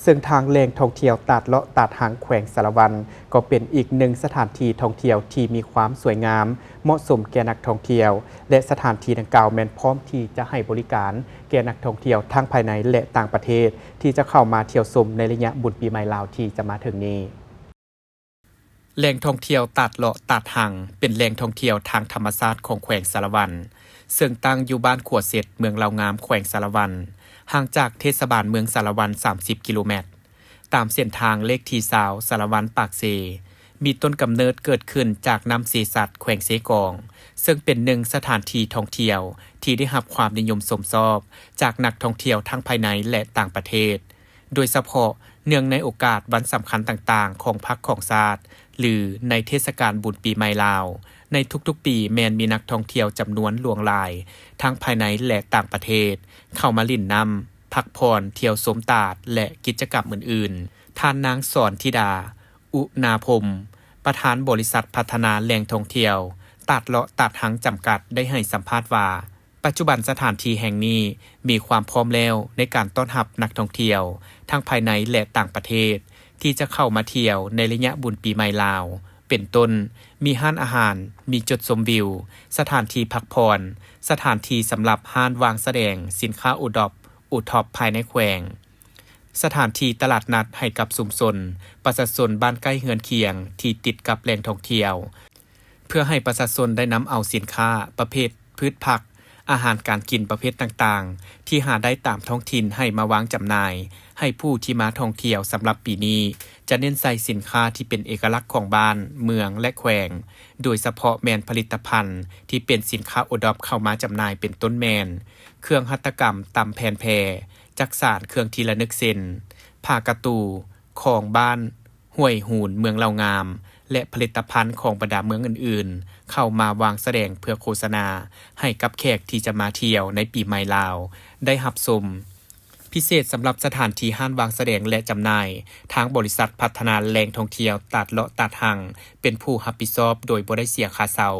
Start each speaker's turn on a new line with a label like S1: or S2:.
S1: ซึ่งทางแหล่งท่องเที่ยวตาดเลาะตาดหางแขวงสารวันก็เป็นอีกหนึ่งสถานที่ท่องเที่ยวที่มีความสวยงามเหมาะสมแก่นักท่องเที่ยวและสถานที่ดังกล่าวแม้นพร้อมที่จะให้บริการแก่นักท่องเที่ยวทั้งภายในและต่างประเทศที่จะเข้ามาเที่ยวชมในระยะบุญปีใหม่ลาวที่จะมาถึงนี้แหล่งท่องเที่ยวตาดเลาะตาดหางเป็นแหล่งท่องเที่ยวทางธรรมชาติของแขวงสารวันซึ่งตั้งอยู่บ้านขัวเสร็จเมืองลาวงามแขวงสารวันห่างจากเทศบาลเมืองสารวัน30 กิโลเมตรตามเส้นทางเลขที่20สารวันปากเซมีต้นกำเนิดเกิดขึ้นจากน้ำเสสัตแขวงเสกองซึ่งเป็นหนึ่งสถานที่ท่องเที่ยวที่ได้รับความนิยมสมชอบจากนักท่องเที่ยวทั้งภายในและต่างประเทศโดยเฉพาะเนื่องในโอกาสวันสำคัญต่างๆของพรรคของชาติหรือในเทศกาลบุญปีใหม่ลาวในทุกๆปีแม้นมีนักท่องเที่ยวจำนวนหลวงหลายทั้งภายในและต่างประเทศเข้ามาลิ่นน้ำพักผ่อนเที่ยวชมตาดและกิจกรรมอื่นๆท่านนางสอนธิดาอุณาพรมประธานบริษัทพัฒนาแหล่งท่องเที่ยวตาดเลาะตาดหางจำกัดได้ให้สัมภาษณ์ว่าปัจจุบันสถานที่แห่งนี้มีความพร้อมแล้วในการต้อนรับนักท่องเที่ยวทั้งภายในและต่างประเทศที่จะเข้ามาเที่ยวในระยะบุญปีใหม่ลาวเป็นต้นมีห้านอาหารมีจุดชมวิวสถานที่พักผ่อนสถานที่สำหรับห้านวางแสดงสินค้าอุท็อปภายในแขวงสถานที่ตลาดนัดให้กับชุมชนประชาชนบ้านใกล้เฮือนเคียงที่ติดกับแหล่งท่องเที่ยวเพื่อให้ประชาชนได้นำเอาสินค้าประเภทพืชผักอาหารการกินประเภทต่างๆที่หาได้ตามท้องถิ่นให้มาวางจำหน่ายให้ผู้ที่มาท่องเที่ยวสำหรับปีนี้จะเน้นใส่สินค้าที่เป็นเอกลักษณ์ของบ้านเมืองและแขวงโดยเฉพาะแมนผลิตภัณฑ์ที่เป็นสินค้าโอท็อปเข้ามาจำหน่ายเป็นต้นแมนเครื่องหัตถกรรมตำแผ่นแพรจักสานเครื่องทีละนึกเส้นผ้ากระตูของบ้านห้วยหูนเมืองลาวงามและผลิตภัณฑ์ของบรรดาเมืองอื่นๆเข้ามาวางแสดงเพื่อโฆษณาให้กับแขกที่จะมาเที่ยวในปีใหม่ลาวได้รับชมพิเศษสำหรับสถานที่ห้านวางแสดงและจำหน่ายทางบริษัทพัฒนาแหล่งท่องเที่ยวตาดเลาะตาดหางเป็นผู้รับผิดชอบโดยบ่ได้เสียค่าเช่า